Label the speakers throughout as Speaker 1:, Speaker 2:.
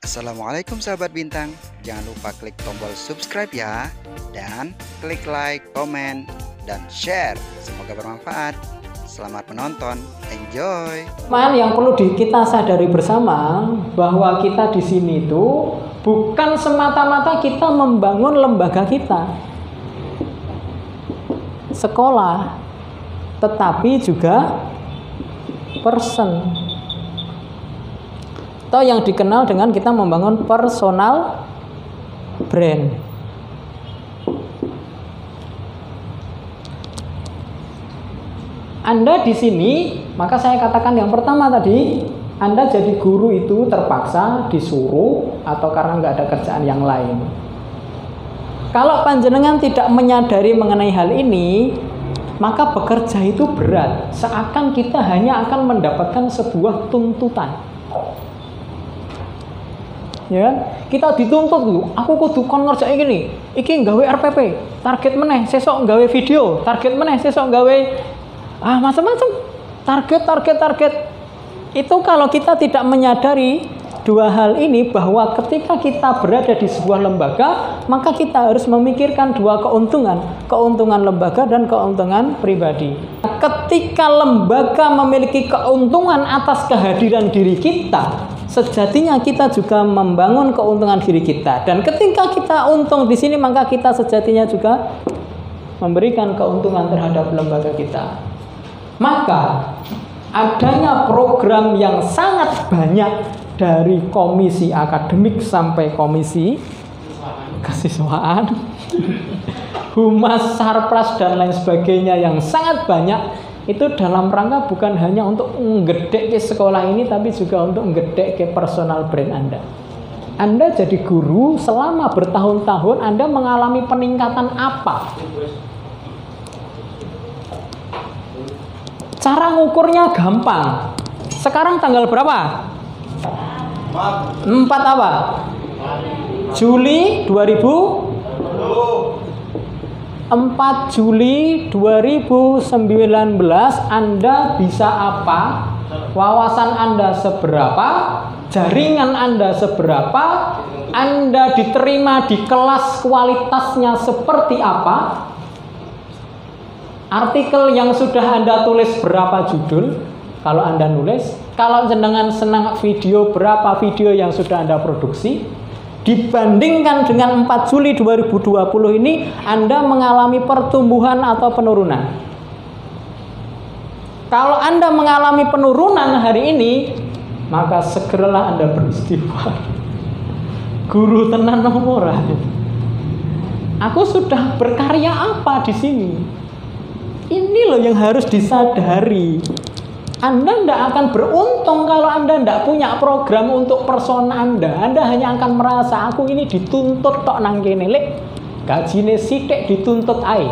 Speaker 1: Assalamualaikum sahabat bintang. Jangan lupa klik tombol subscribe ya. Dan klik like, komen, dan share. Semoga bermanfaat. Selamat menonton. Enjoy.
Speaker 2: Yang perlu kita sadari bersama bahwa kita di sini itu bukan semata-mata kita membangun lembaga kita, sekolah, tetapi juga person. Atau yang dikenal dengan kita membangun personal brand. Anda di sini, maka saya katakan yang pertama tadi, Anda jadi guru itu terpaksa disuruh atau karena nggak ada kerjaan yang lain. Kalau panjenengan tidak menyadari mengenai hal ini, maka bekerja itu berat. Seakan kita hanya akan mendapatkan sebuah tuntutan. Ya, kita dituntut dulu. Aku kudu kon ngerjain gini. Iki nggawe RPP, target meneh, sesok nggawe video, target meneh, sesok nggawe macam-macam. Target. Itu kalau kita tidak menyadari dua hal ini, bahwa ketika kita berada di sebuah lembaga, maka kita harus memikirkan dua keuntungan lembaga dan keuntungan pribadi. Ketika lembaga memiliki keuntungan atas kehadiran diri kita, sejatinya kita juga membangun keuntungan diri kita. Dan ketika kita untung di sini, maka kita sejatinya juga memberikan keuntungan terhadap lembaga kita. Maka adanya program yang sangat banyak, dari komisi akademik sampai komisi kesiswaan, humas, sarpras, dan lain sebagainya yang sangat banyak, itu dalam rangka bukan hanya untuk menggedek ke sekolah ini, tapi juga untuk menggedek ke personal brand Anda. Anda jadi guru selama bertahun-tahun, Anda mengalami peningkatan apa? Cara ngukurnya gampang. Sekarang tanggal berapa? 4 apa? Juli 4 Juli 2019, Anda bisa apa? Wawasan Anda seberapa? Jaringan Anda seberapa? Anda diterima di kelas kualitasnya seperti apa? Artikel yang sudah Anda tulis berapa judul? Kalau Anda nulis, kalau jenengan senang video, berapa video yang sudah Anda produksi? Dibandingkan dengan 4 Juli 2020 ini, Anda mengalami pertumbuhan atau penurunan? Kalau Anda mengalami penurunan hari ini, maka segeralah Anda beristighfar. Guru tenan nomor. Aku sudah berkarya apa di sini? Ini loh yang harus disadari. Anda tidak akan beruntung kalau Anda tidak punya program untuk persona Anda. Anda hanya akan merasa, aku ini dituntut tok nang kene lek, gajine sithik dituntut ae.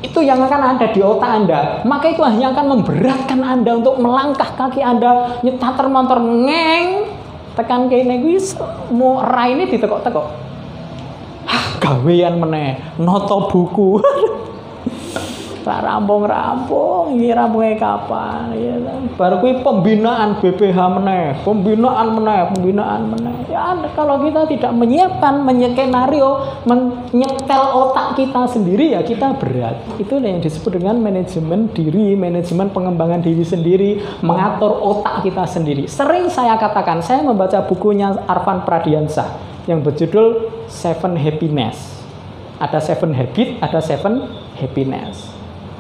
Speaker 2: Itu yang akan ada di otak Anda. Maka itu hanya akan memberatkan Anda untuk melangkah kaki Anda, nyetar motor ngeng, tekan kene kuwi mau raine ditekok-tekok. Gawean meneh, noto buku. Rampung, ini rampungnya kapan? Ya, baru kui pembinaan BPH meneh, pembinaan meneh. Ya, kalau kita tidak menyiapkan, menyekenario, menyetel otak kita sendiri, ya kita berat. Itu yang disebut dengan manajemen diri, manajemen pengembangan diri sendiri, mengatur otak kita sendiri. Sering saya katakan, saya membaca bukunya Arfan Pradiansah yang berjudul Seven Happiness. Ada 7 habit, ada 7 happiness.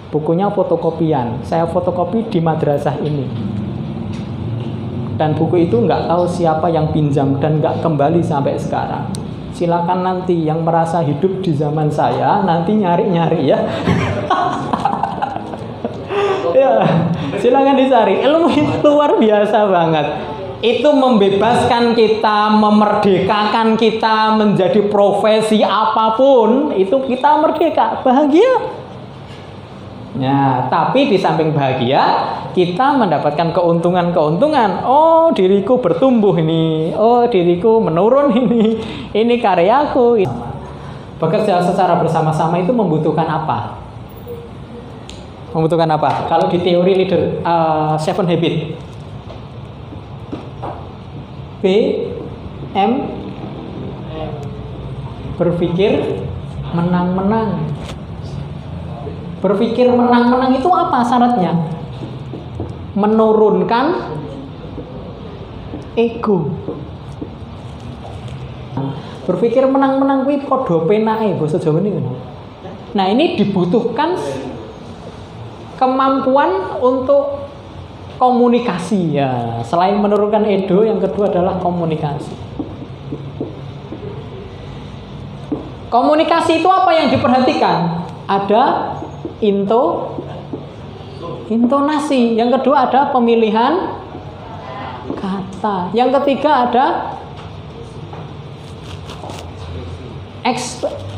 Speaker 2: Bukunya fotokopian, saya fotokopi di madrasah ini. Dan buku itu nggak tahu siapa yang pinjam dan nggak kembali sampai sekarang. Silakan nanti yang merasa hidup di zaman saya, nanti nyari-nyari ya. Ya, silakan dicari. Ilmu itu luar biasa banget. Itu membebaskan kita, memerdekakan kita menjadi profesi apapun. Itu kita merdeka, bahagia. Ya, tapi di samping bahagia, kita mendapatkan keuntungan-keuntungan. Oh, diriku bertumbuh ini. Oh, diriku menurun ini. Ini karyaku. Bekerja secara bersama-sama itu membutuhkan apa? Membutuhkan apa? Kalau di teori leader 7 habit, B M. Berpikir menang-menang. Berpikir menang-menang itu apa syaratnya? Menurunkan ego. Berpikir menang-menang kuwi padha penake basa Jawa niku. Nah, ini dibutuhkan kemampuan untuk komunikasi ya. Selain menurunkan ego, yang kedua adalah komunikasi. Komunikasi itu apa yang diperhatikan? Ada intonasi. Yang kedua ada pemilihan kata. Yang ketiga ada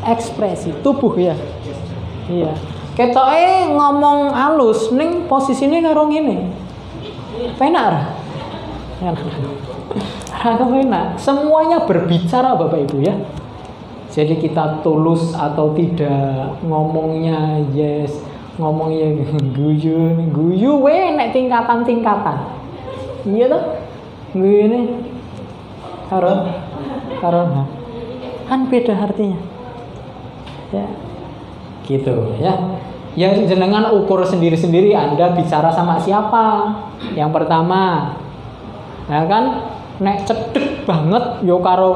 Speaker 2: ekspresi tubuh ya. Iya. Ketoke ngomong halus ning posisine karo ngene. Penak ra? Penak. Semuanya berbicara Bapak Ibu ya. Jadi kita tulus atau tidak, ngomongnya yes, ngomongnya guyu nek tingkatan. Iya toh? Gini. Karo kan beda artinya. Ya. Gitu ya. Ya jenengan ukur sendiri-sendiri Anda bicara sama siapa. Yang pertama, ya kan nek cedek banget yo karo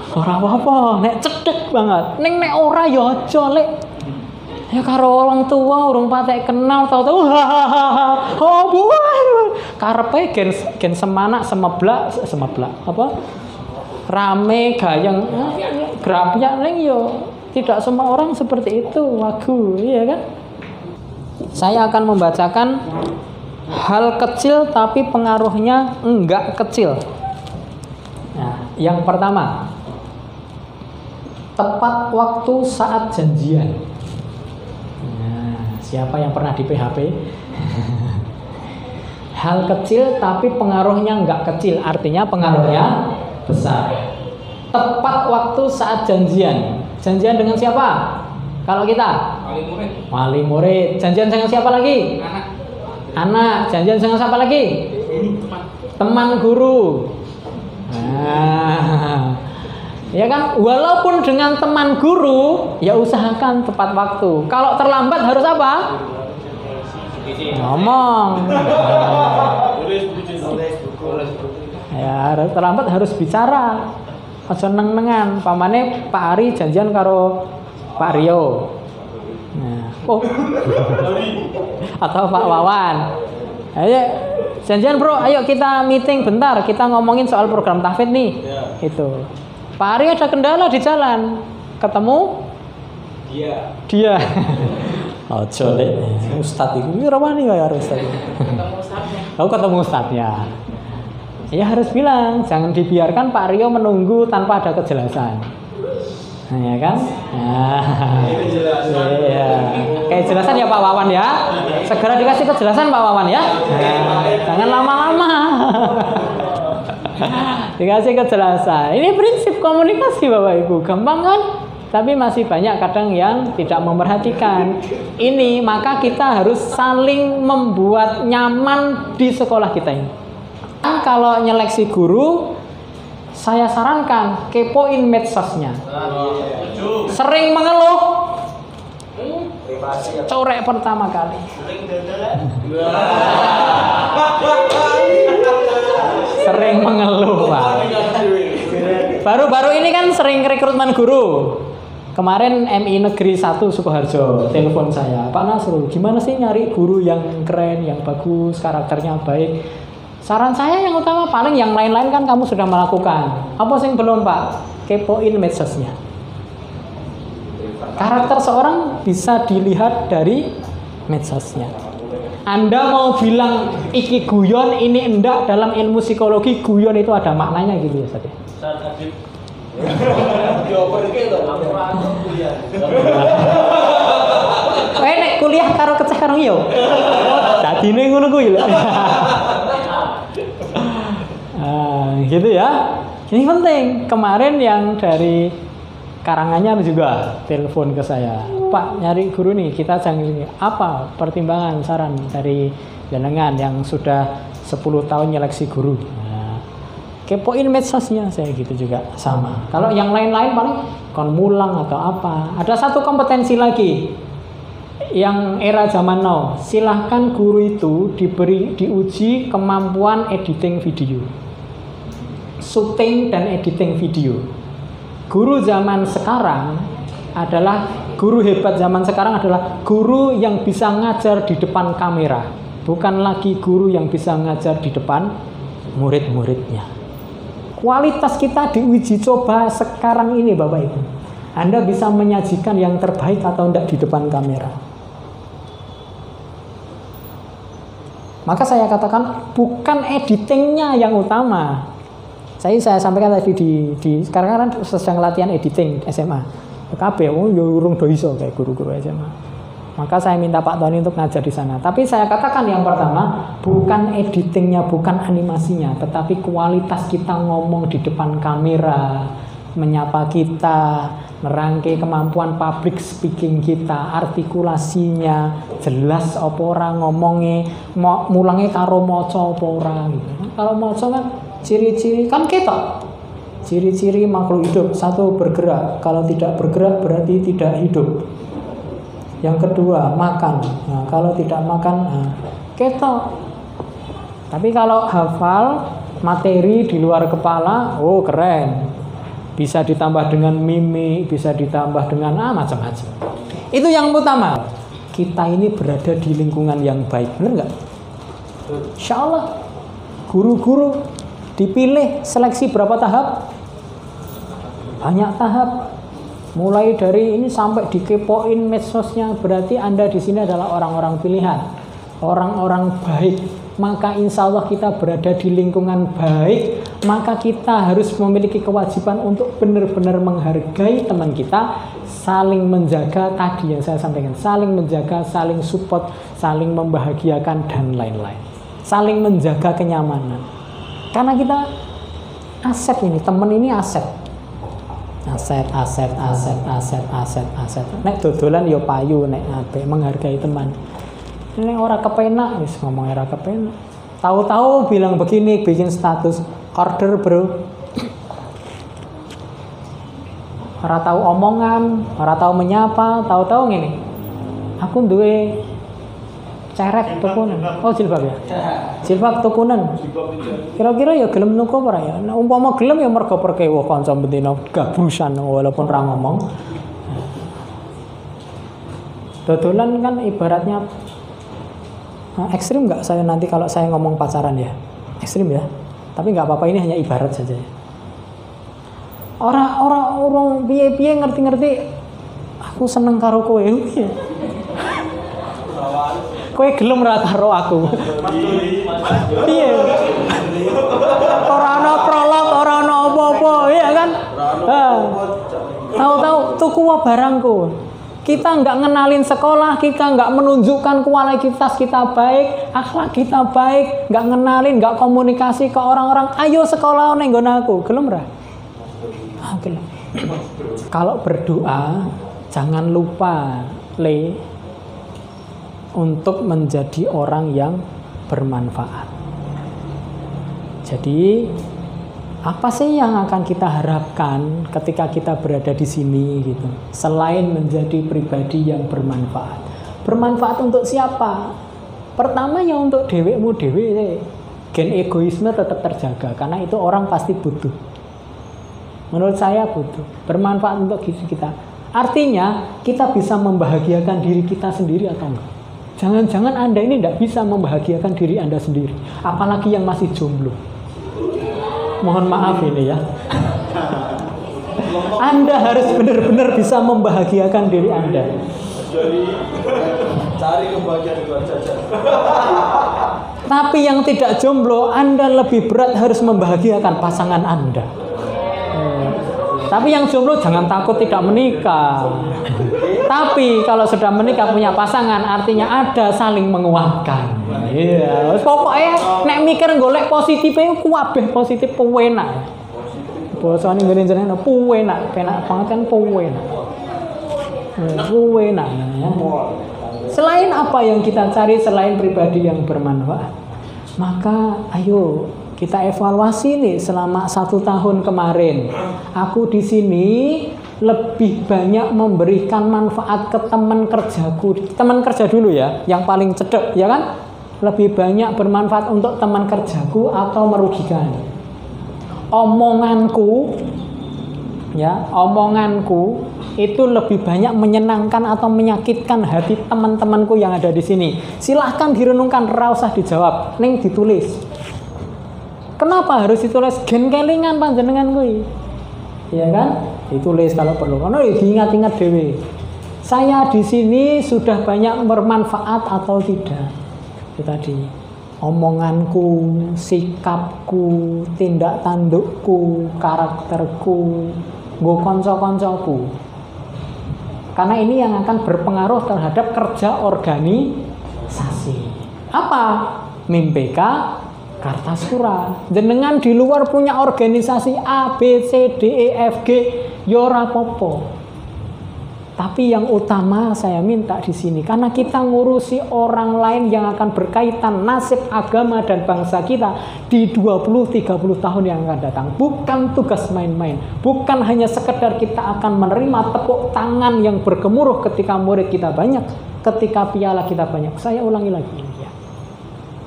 Speaker 2: ora apa-apa, nek cedek banget. Ning nek ora ya aja lek. Ya karo orang tua urung patek kenal tahu-tahu oh buah. Karepe gen semanak semeblak apa? Rame gayeng grapyak ning yo tidak semua orang seperti itu, wagu, iya kan? Saya akan membacakan hal kecil tapi pengaruhnya enggak kecil. Nah, yang pertama, tepat waktu saat janjian. Nah, siapa yang pernah di PHP? Hal kecil tapi pengaruhnya enggak kecil, artinya pengaruhnya besar. Tepat waktu saat janjian. Janjian dengan siapa? Kalau kita? Wali murid. Janjian dengan siapa lagi? Anak. Janjian dengan siapa lagi? Teman guru. Nah, ya kan, walaupun dengan teman guru, ya usahakan tepat waktu. Kalau terlambat harus apa? Ngomong. Ya, terlambat harus bicara. Aja neng-nengan. Pamane Pak Ari janjian karo Pak Rio. Nah, atau Pak Wawan. Ayo janjian bro, ayo kita meeting bentar, kita ngomongin soal program tahfidz nih. Itu. Pak Ari ada kendala di jalan, ketemu dia. Ojo lek ustaz iku ora wani kaya ustaz. Aku ketemu ustaznya. Ya harus bilang, jangan dibiarkan Pak Rio menunggu tanpa ada kejelasan. Nah, ya kan? Nah, iya. Kayak jelasan ya Pak Wawan ya. Segera dikasih kejelasan Pak Wawan ya. Nah, jangan lama-lama. Dikasih kejelasan. Ini prinsip komunikasi Bapak Ibu. Gampang kan? Tapi masih banyak kadang yang tidak memperhatikan. Ini maka kita harus saling membuat nyaman di sekolah kita ini. Kalau nyeleksi guru, saya sarankan kepoin medsosnya. Sering mengeluh, corek pertama kali. Sering mengeluh, Pak. Baru-baru ini kan sering rekrutmen guru. Kemarin MI Negeri 1 Sukoharjo telepon saya, Pak Nasrul, gimana sih nyari guru yang keren, yang bagus, karakternya baik? Saran saya yang utama, paling yang lain-lain kan kamu sudah melakukan. Apa sih yang belum Pak? Kepoin medsosnya. Karakter seorang bisa dilihat dari medsosnya. Anda mau bilang iki guyon, ini enggak, dalam ilmu psikologi guyon itu ada maknanya gitu ya Ustaz. Nek kuliah karo kecah karo yo. Dadine ngono kuwi lho. Gitu ya. Ini penting. Kemarin yang dari Karanganyar juga telepon ke saya. Pak, nyari guru nih, kita jangan ini. Apa pertimbangan saran dari jenengan yang sudah 10 tahun nyeleksi guru? Nah, kepoin medsosnya, saya gitu juga sama. Kalau yang lain-lain paling kon mulang atau apa. Ada satu kompetensi lagi yang era zaman now, silahkan guru itu diuji kemampuan editing video, syuting dan editing video. Guru zaman sekarang adalah guru hebat zaman sekarang adalah guru yang bisa ngajar di depan kamera, bukan lagi guru yang bisa ngajar di depan murid-muridnya. Kualitas kita diuji coba sekarang ini Bapak Ibu. Anda bisa menyajikan yang terbaik atau tidak di depan kamera. Maka saya katakan bukan editingnya yang utama. Saya sampaikan tadi di sekarang kan sedang latihan editing SMA. KB urung do iso kayak guru-guru SMA. Maka saya minta Pak Tony untuk ngajar di sana. Tapi saya katakan yang pertama, bukan editingnya, bukan animasinya, tetapi kualitas kita ngomong di depan kamera, menyapa kita, nerangke kemampuan public speaking kita, artikulasinya jelas apa ora ngomongnya, mulangnya karo maca apa ora gitu. Kalau maca kan ciri-ciri kan ketok. Ciri-ciri makhluk hidup, satu bergerak, kalau tidak bergerak berarti tidak hidup. Yang kedua makan, nah, kalau tidak makan ketok. Tapi kalau hafal materi di luar kepala, oh keren. Bisa ditambah dengan mimik, bisa ditambah dengan macam-macam. Itu yang utama. Kita ini berada di lingkungan yang baik, benar nggak? Insya Allah. Guru-guru dipilih seleksi berapa tahap? Banyak tahap. Mulai dari ini sampai dikepoin medsosnya, berarti Anda di sini adalah orang-orang pilihan, orang-orang baik. Maka insya Allah kita berada di lingkungan baik, maka kita harus memiliki kewajiban untuk benar-benar menghargai teman kita, saling menjaga tadi yang saya sampaikan, saling menjaga, saling support, saling membahagiakan dan lain-lain, saling menjaga kenyamanan. Karena kita aset ini, teman ini aset. Aset. Nek dodolan yo payu, nek ape menghargai teman. Nek ora kepenak, wis ngomong ora kepenak. Tahu-tahu bilang begini, bikin status order bro. Ora tahu omongan, ora tahu menyapa, tahu-tahu ngene. Aku duwe cerek tukunan. Oh jilbab ya. Jilbab tukunan. Kira-kira ya gelem nuku apa ya? Nah, umpama gelem ya mergo perkewo kanca betina gabrusan walaupun ra ngomong. Dodolan kan ibaratnya ekstrim nggak saya nanti kalau saya ngomong pacaran ya? Ekstrim ya. Tapi nggak apa-apa, ini hanya ibarat saja. Orang piye-piye ngerti-ngerti aku seneng karo kowe piye. Kowe gelem ra karo aku. Piye? Ora ana prolog, ora ana apa-apa, ya kan? Tahu-tahu tuku barangku. Kita nggak ngenalin sekolah, kita nggak menunjukkan kualitas kita baik, akhlak kita baik, nggak ngenalin, nggak komunikasi ke orang-orang. Ayo sekolah neng nggon aku, gelem ra? Gelem. Kalau berdoa jangan lupa untuk menjadi orang yang bermanfaat. Jadi apa sih yang akan kita harapkan ketika kita berada di sini gitu? Selain menjadi pribadi yang bermanfaat. Bermanfaat untuk siapa? Pertama ya untuk dhewekmu dhewe. Gen egoisme tetap terjaga karena itu orang pasti butuh. Menurut saya butuh. Bermanfaat untuk kita. Artinya kita bisa membahagiakan diri kita sendiri atau enggak? Jangan-jangan Anda ini tidak bisa membahagiakan diri Anda sendiri, apalagi yang masih jomblo. Mohon maaf ini ya. Anda harus benar-benar bisa membahagiakan diri Anda.
Speaker 3: Jadi cari kebahagiaan itu saja.
Speaker 2: Tapi yang tidak jomblo, Anda lebih berat harus membahagiakan pasangan Anda. Tapi yang jomblo jangan takut tidak menikah. Tapi kalau sudah menikah punya pasangan, artinya ada saling menguatkan. Iya, pokoknya nek mikir golek positifnya kuwabeh positif penak. Bosone ngene jenenge penak, penak banget kan penak. Penak. Selain apa yang kita cari selain pribadi yang bermanfaat, maka ayo Kita evaluasi nih selama 1 tahun kemarin. Aku di sini lebih banyak memberikan manfaat ke teman kerjaku. Teman kerja dulu ya, yang paling cedek ya kan? Lebih banyak bermanfaat untuk teman kerjaku atau merugikan. Omonganku itu lebih banyak menyenangkan atau menyakitkan hati teman-temanku yang ada di sini. Silahkan direnungkan, ora usah dijawab, ning ditulis. Kenapa harus ditulis? Gen kelingan panjenengan kuwi. Ya kan? Ditulis kalau perlu. Karena diingat-ingat dhewe. Saya di sini sudah banyak bermanfaat atau tidak? Itu tadi. Omonganku, sikapku, tindak tandukku, karakterku, nggo kanca-kancaku. Karena ini yang akan berpengaruh terhadap kerja organisasi. Apa? Mimpeka Kartasura. Jenengan di luar punya organisasi A, B, C, D, E, F, G, ya ora apa-apa. Tapi yang utama saya minta di sini, karena kita ngurusi orang lain yang akan berkaitan nasib agama dan bangsa kita di 20-30 tahun yang akan datang. Bukan tugas main-main. Bukan hanya sekedar kita akan menerima tepuk tangan yang bergemuruh ketika murid kita banyak, ketika piala kita banyak. Saya ulangi lagi.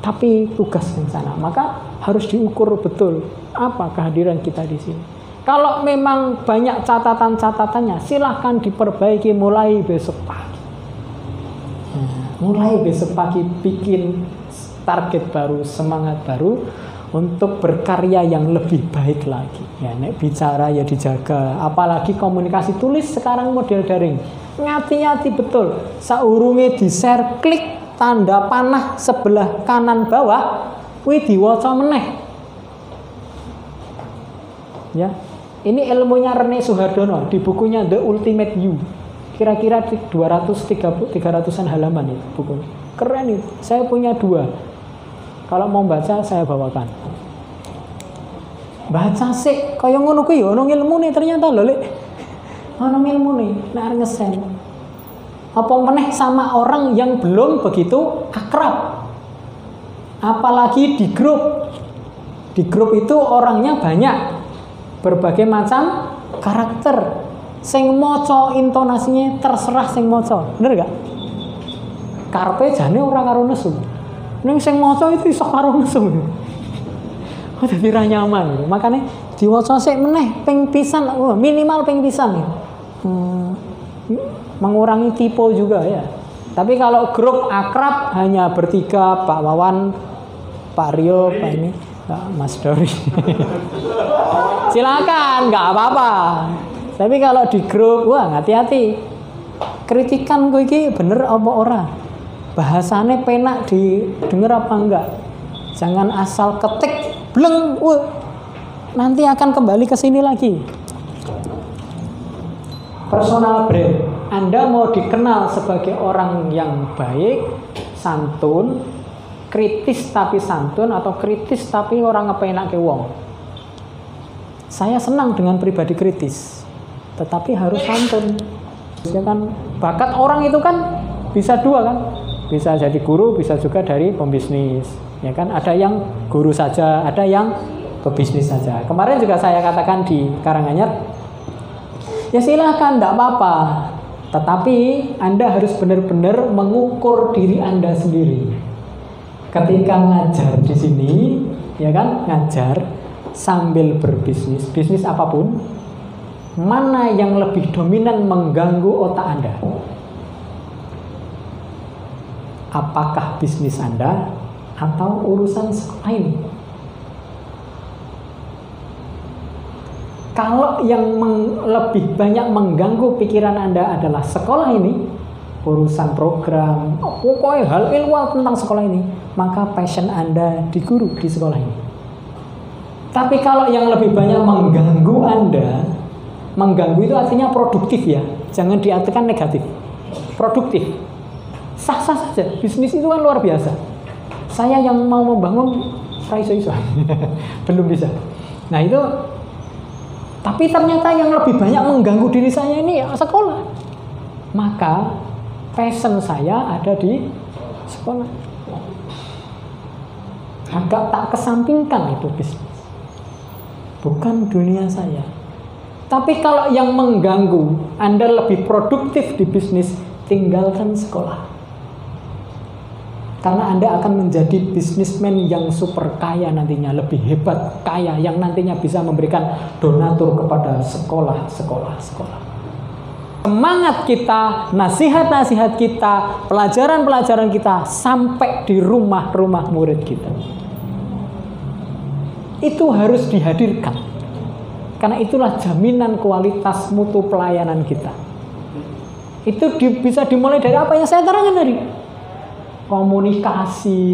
Speaker 2: Tapi tugas yang sana, maka harus diukur betul apa kehadiran kita di sini. Kalau memang banyak catatan-catatannya, silahkan diperbaiki mulai besok pagi. Mulai besok pagi bikin target baru, semangat baru untuk berkarya yang lebih baik lagi. Ya, nek bicara ya dijaga, apalagi komunikasi tulis sekarang model daring. Ngati-ngati betul, saurunge di-share, klik tanda panah sebelah kanan bawah, kuwi diwaca meneh. Ya. Ini ilmunya Rene Suhardono di bukunya The Ultimate You. Kira-kira 300-an halaman itu bukunya. Keren itu. Saya punya 2. Kalau mau baca saya bawakan. Baca sih kaya ngono kuwi ya ono ilmune ternyata lho, Lek. Ono ilmune nek ngesen. Apa meneh sama orang yang belum begitu akrab. Apalagi di grup. Di grup itu orangnya banyak. Berbagai macam karakter. Sing maca intonasinya terserah sing maca. Bener gak? Karepe jane ora karo nesu. Ning sing maca itu iso karo nesu. Oh, dadi ra nyaman. Makane diwaca sik meneh ping pisan, minimal ping pisan. Mengurangi tipe juga ya. Tapi kalau grup akrab hanya bertiga, Pak Wawan, Pak Rio, Pak ini, Mas Dori. Silakan, nggak apa-apa. Tapi kalau di grup, wah hati-hati. Kritikan gue ini bener apa ora? Bahasane penak didengar apa enggak? Jangan asal ketik, bleng, nanti akan kembali ke sini lagi. Personal brand. Anda mau dikenal sebagai orang yang baik, santun, kritis tapi santun, atau kritis tapi orang ngepenak ke wong. Saya senang dengan pribadi kritis, tetapi harus santun. Ya kan, bakat orang itu kan bisa 2 kan, bisa jadi guru, bisa juga dari pembisnis. Ya kan, ada yang guru saja, ada yang pebisnis saja. Kemarin juga saya katakan di Karanganyar, ya silahkan, tidak apa-apa. Tetapi Anda harus benar-benar mengukur diri Anda sendiri. Ketika ngajar di sini, ya kan, ngajar sambil berbisnis, bisnis apapun, mana yang lebih dominan mengganggu otak Anda? Apakah bisnis Anda atau urusan sekolah ini? Kalau yang lebih banyak mengganggu pikiran Anda adalah sekolah ini, urusan program, pokoknya hal ilmu tentang sekolah ini, maka passion Anda di guru di sekolah ini. Tapi kalau yang lebih banyak mengganggu Anda, mengganggu itu artinya produktif ya, jangan diartikan negatif. Produktif, sah-sah saja, bisnis itu kan luar biasa. Saya yang mau membangun, iso-iso belum bisa. Nah itu, tapi ternyata yang lebih banyak mengganggu diri saya ini ya sekolah. Maka passion saya ada di sekolah. agak tak kesampingkan itu bisnis. Bukan dunia saya. Tapi kalau yang mengganggu Anda lebih produktif di bisnis, tinggalkan sekolah. Karena Anda akan menjadi bisnismen yang super kaya nantinya, lebih hebat, kaya, yang nantinya bisa memberikan donatur kepada sekolah. Semangat kita, nasihat-nasihat kita, pelajaran-pelajaran kita sampai di rumah-rumah murid kita. Itu harus dihadirkan. Karena itulah jaminan kualitas mutu pelayanan kita. Itu bisa dimulai dari apa yang saya terangkan tadi. Komunikasi,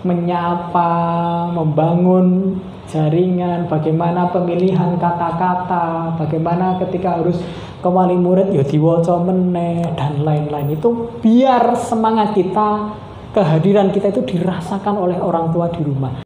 Speaker 2: menyapa, membangun jaringan, bagaimana pemilihan kata-kata, bagaimana ketika harus ke wali murid ya diwaca meneh dan lain-lain. Itu biar semangat kita, kehadiran kita itu dirasakan oleh orang tua di rumah.